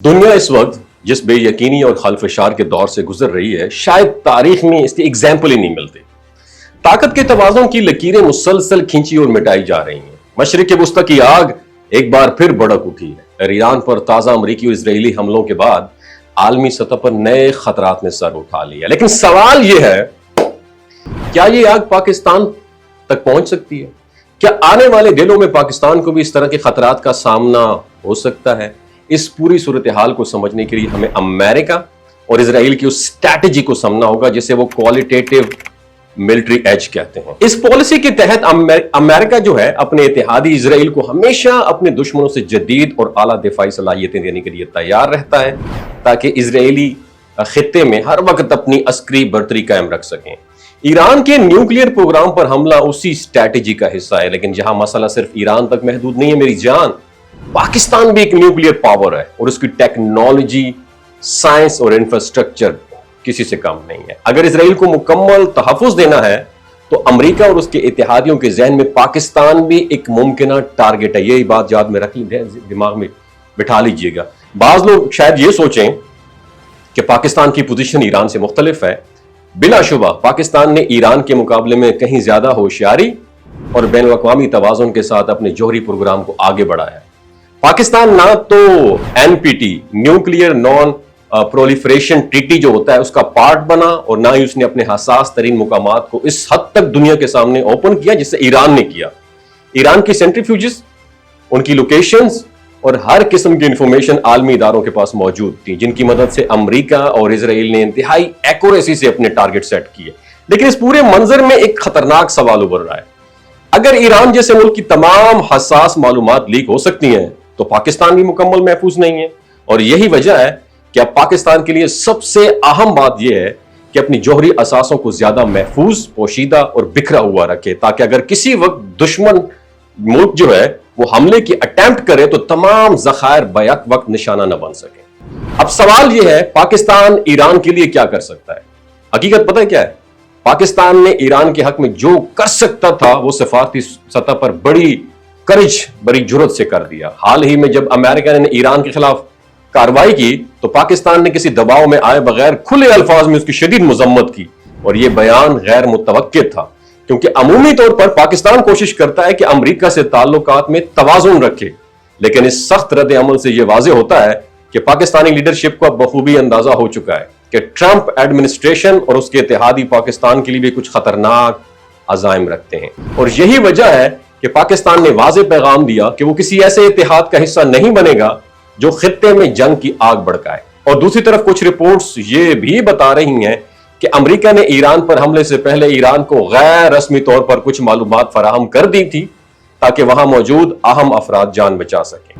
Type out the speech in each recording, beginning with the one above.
दुनिया इस वक्त जिस बेयकीनी और खलफशार के दौर से गुजर रही है, शायद तारीख में इसके एग्जाम्पल ही नहीं मिलते। ताकत के तवाज़ुन की लकीरें मुसलसल खींची और मिटाई जा रही हैं। मशरिक़ वस्ता की आग एक बार फिर भड़क उठी है और ईरान पर ताज़ा अमरीकी और इजरायली हमलों के बाद आलमी सतह पर नए खतरात ने सर उठा लिया। लेकिन सवाल यह है, क्या ये आग पाकिस्तान तक पहुंच सकती है? क्या आने वाले दिनों में पाकिस्तान को भी इस तरह के खतरात का सामना हो सकता है? इस पूरी सूरत हाल को समझने के लिए हमें अमेरिका और इजराइल की उस स्ट्रैटेजी को समझना होगा जिसे वो क्वालिटेटिव मिलिट्री एज कहते हैं। इस पॉलिसी के तहत अमेरिका जो है अपने इत्तेहादी इजराइल को हमेशा अपने दुश्मनों से जदीद और आला दिफाई सलाहियतें देने के लिए तैयार रहता है ताकि इजरायली खित्ते में हर वक्त अपनी अस्करी बर्तरी कायम रख सकें। ईरान के न्यूक्लियर प्रोग्राम पर हमला उसी स्ट्रैटेजी का हिस्सा है, लेकिन जहां मसला सिर्फ ईरान तक महदूद नहीं है मेरी जान, पाकिस्तान भी एक न्यूक्लियर पावर है और उसकी टेक्नोलॉजी, साइंस और इंफ्रास्ट्रक्चर किसी से कम नहीं है। अगर इजराइल को मुकम्मल तहफ़्फ़ुज़ देना है तो अमेरिका और उसके इत्तेहादियों के ज़हन में पाकिस्तान भी एक मुमकिन टारगेट है। यही बात याद में रख लीजिए, दिमाग में बिठा लीजिएगा। बाज़ लोग शायद ये सोचें कि पाकिस्तान की पोजीशन ईरान से मुख्तलिफ है। बिलाशुबा पाकिस्तान ने ईरान के मुकाबले में कहीं ज्यादा होशियारी और बैनुल अक़वामी तवाज़ुन के साथ अपने जौहरी प्रोग्राम को आगे बढ़ाया। पाकिस्तान ना तो NPT nuclear non proliferation treaty जो होता है उसका पार्ट बना और ना ही उसने अपने हसास तरीन मुकामात को इस हद तक दुनिया के सामने ओपन किया जिससे ईरान ने किया। ईरान की सेंट्रीफ्यूजेस, उनकी लोकेशंस और हर किस्म की इंफॉर्मेशन आलमी इदारों के पास मौजूद थी जिनकी मदद से अमेरिका और इजराइल ने इंतहाई एक्यूरेसी से अपने टारगेट सेट किए। लेकिन इस पूरे मंजर में एक खतरनाक सवाल उभर रहा है। अगर ईरान जैसे मुल्क की तमाम हसास मालूमात लीक हो सकती हैं तो पाकिस्तान भी मुकम्मल महफूज नहीं है। और यही वजह है कि अब पाकिस्तान के लिए सबसे अहम बात यह है कि अपनी जौहरी असासों को ज्यादा महफूज, पोशीदा और बिखरा हुआ रखे ताकि अगर किसी वक्त दुश्मन मुल्क जो है वो हमले की अटेम्प्ट करे तो तमाम ज़खायर बैक वक्त निशाना न बन सके। अब सवाल यह है, पाकिस्तान ईरान के लिए क्या कर सकता है? हकीकत पता है क्या है? पाकिस्तान ने ईरान के हक में जो कर सकता था वो सफारती सतह पर बड़ी जुर्रत से कर दिया। हाल ही में जब अमेरिका ने ईरान के खिलाफ कार्रवाई की तो पाकिस्तान ने किसी दबाव में आए बगैर खुले अल्फाज में उसकी शदीद मजम्मत की और यह बयान गैर मुतवक्किल था क्योंकि अमूमी तौर पर पाकिस्तान कोशिश करता है कि अमेरिका से ताल्लुकात में तवाज़ुन रखे। लेकिन इस सख्त रद्द अमल से यह वाज़ेह होता है कि पाकिस्तानी लीडरशिप को बखूबी अंदाजा हो चुका है कि ट्रंप एडमिनिस्ट्रेशन और उसके इत्तेहादी पाकिस्तान के लिए भी कुछ खतरनाक अज़ाइम रखते हैं। और यही वजह है कि पाकिस्तान ने वाज़ेह पैगाम दिया कि वो किसी ऐसे इत्तेहाद का हिस्सा नहीं बनेगा जो खित्ते में जंग की आग भड़काए। और दूसरी तरफ कुछ रिपोर्ट्स ये भी बता रही हैं कि अमेरिका ने ईरान पर हमले से पहले ईरान को गैर रस्मी तौर पर कुछ मालूमात फराहम कर दी थी ताकि वहां मौजूद अहम अफराद जान बचा सकें।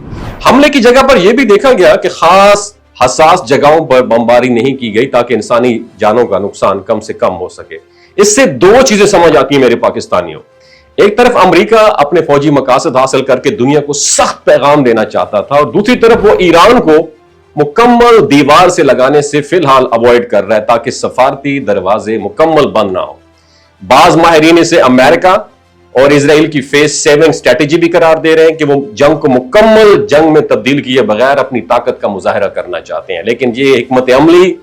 हमले की जगह पर यह भी देखा गया कि खास हसास जगहों पर बमबारी नहीं की गई ताकि इंसानी जानों का नुकसान कम से कम हो सके। इससे दो चीजें समझ आती हैं मेरे पाकिस्तानियों। एक तरफ अमेरिका अपने फौजी मकासद हासिल करके दुनिया को सख्त पैगाम देना चाहता था और दूसरी तरफ वो ईरान को मुकम्मल दीवार से लगाने से फिलहाल अवॉइड कर रहा है ताकि सफारती दरवाजे मुकम्मल बंद ना हो। बाज माहिरीन इसे अमेरिका और इजराइल की फेज 7 स्ट्रेटेजी भी करार दे रहे हैं कि वो जंग को मुकम्मल जंग में तब्दील किए बगैर अपनी ताकत का मुजाहरा करना चाहते हैं। लेकिन ये हिकमत अमली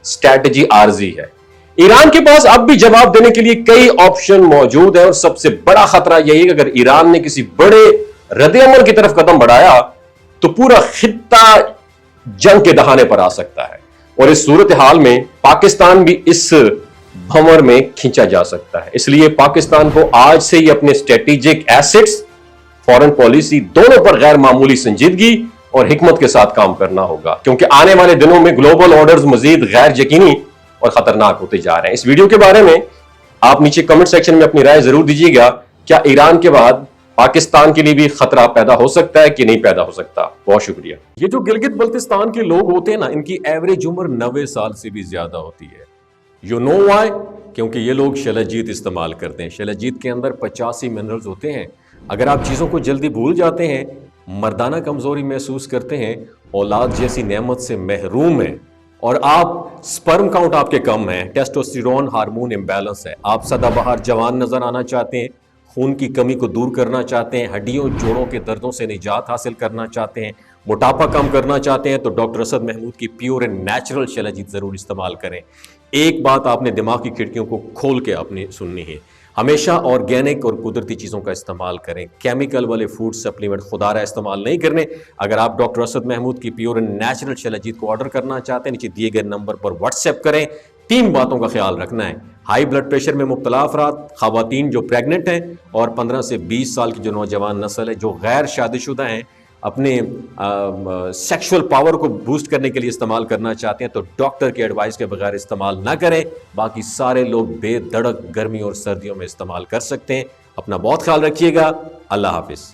स्ट्रेटेजी आर्जी है। ईरान के पास अब भी जवाब देने के लिए कई ऑप्शन मौजूद है और सबसे बड़ा खतरा यही है कि अगर ईरान ने किसी बड़े रद्द-ए-अमल की तरफ कदम बढ़ाया तो पूरा खित्ता जंग के दहाने पर आ सकता है और इस सूरत हाल में पाकिस्तान भी इस भंवर में खींचा जा सकता है। इसलिए पाकिस्तान को आज से ही अपने स्ट्रेटेजिक एसेट्स, फॉरेन पॉलिसी दोनों पर गैर मामूली संजीदगी और हिकमत के साथ काम करना होगा क्योंकि आने वाले दिनों में ग्लोबल ऑर्डर्स मजीद गैर यकीनी और खतरनाक होते जा रहे हैं। इस वीडियो के बारे में आप नीचे कमेंट सेक्शन में अपनी राय जरूर दीजिएगा। क्या ईरान के बाद पाकिस्तान के लिए भी खतरा पैदा हो सकता है कि नहीं पैदा हो सकता? बहुत शुक्रिया। ये जो गिलगित बल्तिस्तान के लोग होते हैं ना, इनकी एवरेज उम्र 90 साल से भी ज्यादा होती है। You know why? क्योंकि ये लोग शलजीत इस्तेमाल करते हैं। शलजीत के अंदर 85 मिनरल्स होते हैं। अगर आप चीजों को जल्दी भूल जाते हैं, मर्दाना कमजोरी महसूस करते हैं, औलाद जैसी नेमत से महरूम है और आप स्पर्म काउंट आपके कम है, टेस्टोस्टेरोन हार्मोन इम्बैलेंस है, आप सदाबहार जवान नजर आना चाहते हैं, खून की कमी को दूर करना चाहते हैं, हड्डियों जोड़ों के दर्दों से निजात हासिल करना चाहते हैं, موٹاپا کم کرنا چاہتے ہیں تو ڈاکٹر اسد محمود کی پیور اینڈ نیچرل شیلاجیت ضرور استعمال کریں. ایک بات آپ نے دماغ کی کھڑکیوں کو کھول کے اپنی سننی ہے, ہمیشہ آرگینک اور قدرتی چیزوں کا استعمال کریں. کیمیکل والے فوڈ سپلیمنٹ خدا رہا استعمال نہیں کرنے. اگر آپ ڈاکٹر اسد محمود کی پیور اینڈ نیچرل شیلاجیت کو آرڈر کرنا چاہتے ہیں, نیچے دیے گئے نمبر پر واٹس ایپ کریں. 3 باتوں کا خیال رکھنا ہے: ہائی بلڈ پریشر میں مبتلا افراد, خواتین جو پریگننٹ ہیں, اور 15 سے 20 سال کی جو نوجوان نسل ہے جو غیر شادی شدہ ہیں, اپنے سیکشول پاور کو بوسٹ کرنے کے لیے استعمال کرنا چاہتے ہیں تو ڈاکٹر کے ایڈوائس کے بغیر استعمال نہ کریں. باقی سارے لوگ بے دھڑک گرمی اور سردیوں میں استعمال کر سکتے ہیں. اپنا بہت خیال رکھیے گا. اللہ حافظ.